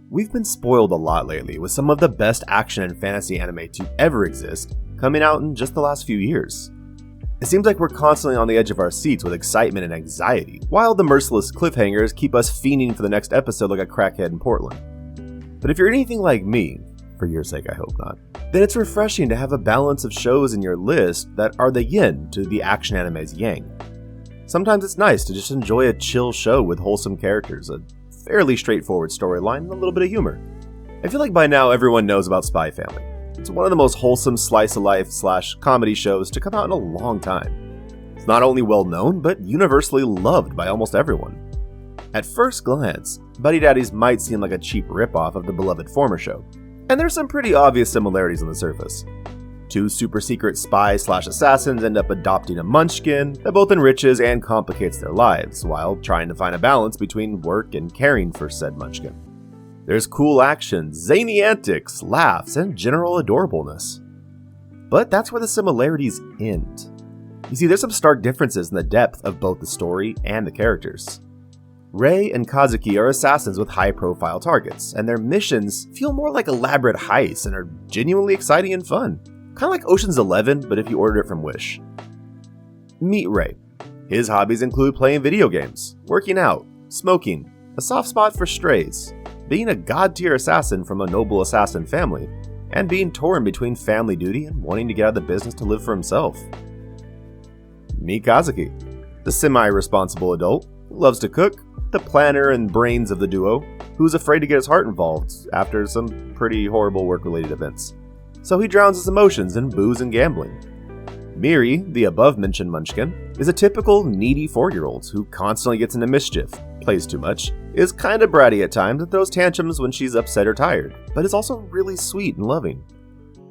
We've been spoiled a lot lately with some of the best action and fantasy anime to ever exist coming out in just the last few years. It seems like we're constantly on the edge of our seats with excitement and anxiety, while the merciless cliffhangers keep us fiending for the next episode like a crackhead in Portland. But if you're anything like me, for your sake I hope not, then it's refreshing to have a balance of shows in your list that are the yin to the action anime's yang. Sometimes it's nice to just enjoy a chill show with wholesome characters, a fairly straightforward storyline, and a little bit of humor. I feel like by now everyone knows about Spy Family. It's one of the most wholesome slice-of-life/comedy shows to come out in a long time. It's not only well known, but universally loved by almost everyone. At first glance, Buddy Daddies might seem like a cheap ripoff of the beloved former show, and there's some pretty obvious similarities on the surface. Two super secret spies/assassins end up adopting a munchkin that both enriches and complicates their lives, while trying to find a balance between work and caring for said munchkin. There's cool action, zany antics, laughs, and general adorableness. But that's where the similarities end. You see, there's some stark differences in the depth of both the story and the characters. Rei and Kazuki are assassins with high-profile targets, and their missions feel more like elaborate heists and are genuinely exciting and fun. Kind of like Ocean's 11, but if you ordered it from Wish. Meet Rei. His hobbies include playing video games, working out, smoking, a soft spot for strays, being a god-tier assassin from a noble assassin family, and being torn between family duty and wanting to get out of the business to live for himself. Meet Kazuki, the semi-responsible adult who loves to cook, the planner and brains of the duo, who's afraid to get his heart involved after some pretty horrible work-related events. So he drowns his emotions in booze and gambling. Miri, the above-mentioned munchkin, is a typical needy 4-year-old who constantly gets into mischief, plays too much, is kinda bratty at times and throws tantrums when she's upset or tired, but is also really sweet and loving.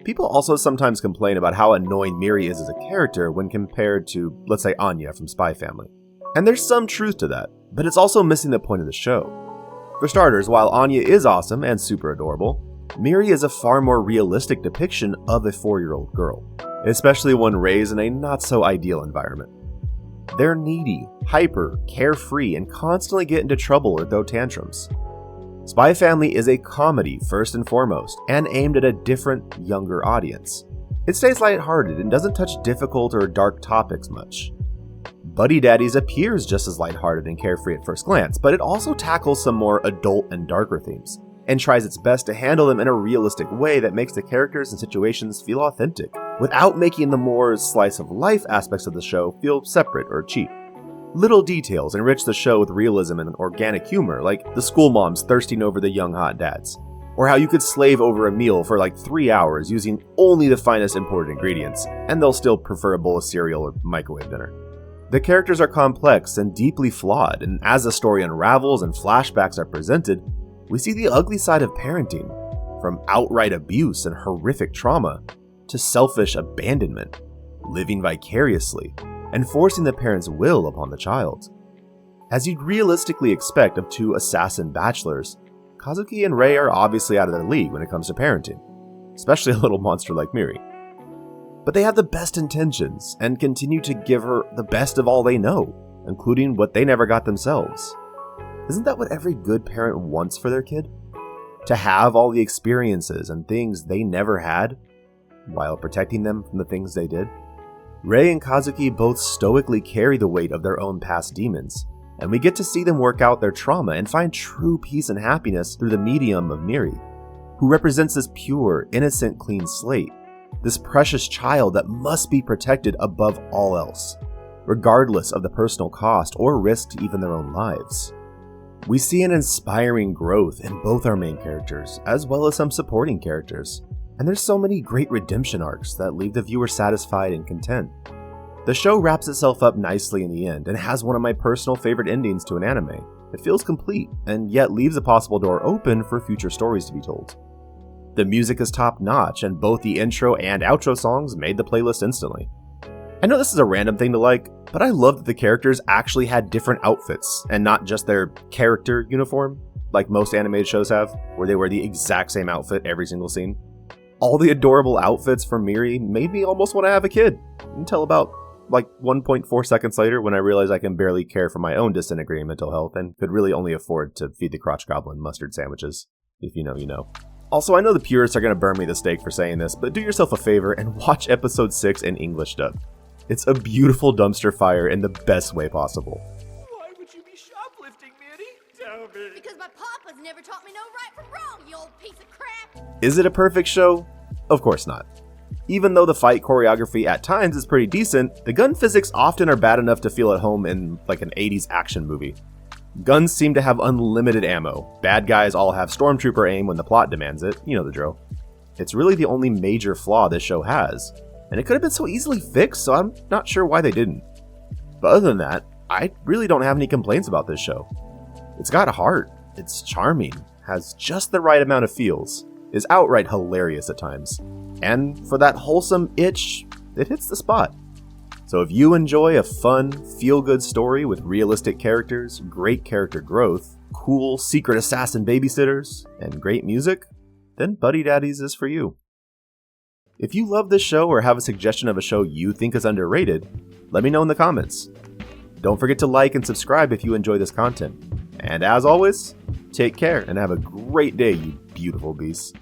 People also sometimes complain about how annoying Miri is as a character when compared to, let's say, Anya from Spy Family. And there's some truth to that, but it's also missing the point of the show. For starters, while Anya is awesome and super adorable, Miri is a far more realistic depiction of a 4-year-old girl, especially one raised in a not-so-ideal environment. They're needy, hyper, carefree, and constantly get into trouble or throw tantrums. Spy Family is a comedy first and foremost, and aimed at a different, younger audience. It stays lighthearted and doesn't touch difficult or dark topics much. Buddy Daddies appears just as lighthearted and carefree at first glance, but it also tackles some more adult and darker themes, and tries its best to handle them in a realistic way that makes the characters and situations feel authentic, without making the more slice-of-life aspects of the show feel separate or cheap. Little details enrich the show with realism and organic humor, like the school moms thirsting over the young hot dads, or how you could slave over a meal for like 3 hours using only the finest imported ingredients, and they'll still prefer a bowl of cereal or microwave dinner. The characters are complex and deeply flawed, and as the story unravels and flashbacks are presented, we see the ugly side of parenting, from outright abuse and horrific trauma, to selfish abandonment, living vicariously, and forcing the parent's will upon the child. As you'd realistically expect of two assassin bachelors, Kazuki and Rei are obviously out of their league when it comes to parenting, especially a little monster like Miri. But they have the best intentions, and continue to give her the best of all they know, including what they never got themselves. Isn't that what every good parent wants for their kid? To have all the experiences and things they never had, while protecting them from the things they did? Rei and Kazuki both stoically carry the weight of their own past demons, and we get to see them work out their trauma and find true peace and happiness through the medium of Miri, who represents this pure, innocent, clean slate, this precious child that must be protected above all else, regardless of the personal cost or risk to even their own lives. We see an inspiring growth in both our main characters, as well as some supporting characters, and there's so many great redemption arcs that leave the viewer satisfied and content. The show wraps itself up nicely in the end, and has one of my personal favorite endings to an anime. It feels complete, and yet leaves a possible door open for future stories to be told. The music is top-notch, and both the intro and outro songs made the playlist instantly. I know this is a random thing to like, but I love that the characters actually had different outfits, and not just their character uniform, like most animated shows have, where they wear the exact same outfit every single scene. All the adorable outfits from Miri made me almost want to have a kid, until about 1.4 seconds later when I realized I can barely care for my own disintegrating mental health and could really only afford to feed the crotch goblin mustard sandwiches. If you know, you know. Also, I know the purists are going to burn me the stake for saying this, but do yourself a favor and watch episode 6 in English dub. It's a beautiful dumpster fire in the best way possible. Why would you be shoplifting, Manny? Tell me. Because my papa's never taught me no right from wrong, you old piece of crap! Is it a perfect show? Of course not. Even though the fight choreography at times is pretty decent, the gun physics often are bad enough to feel at home in like an 80s action movie. Guns seem to have unlimited ammo, bad guys all have stormtrooper aim when the plot demands it, you know the drill. It's really the only major flaw this show has, and it could have been so easily fixed, so I'm not sure why they didn't. But other than that, I really don't have any complaints about this show. It's got a heart, it's charming, has just the right amount of feels, is outright hilarious at times, and for that wholesome itch, it hits the spot. So if you enjoy a fun, feel-good story with realistic characters, great character growth, cool secret assassin babysitters, and great music, then Buddy Daddies is for you. If you love this show or have a suggestion of a show you think is underrated, let me know in the comments. Don't forget to like and subscribe if you enjoy this content. And as always, take care and have a great day, you beautiful beasts.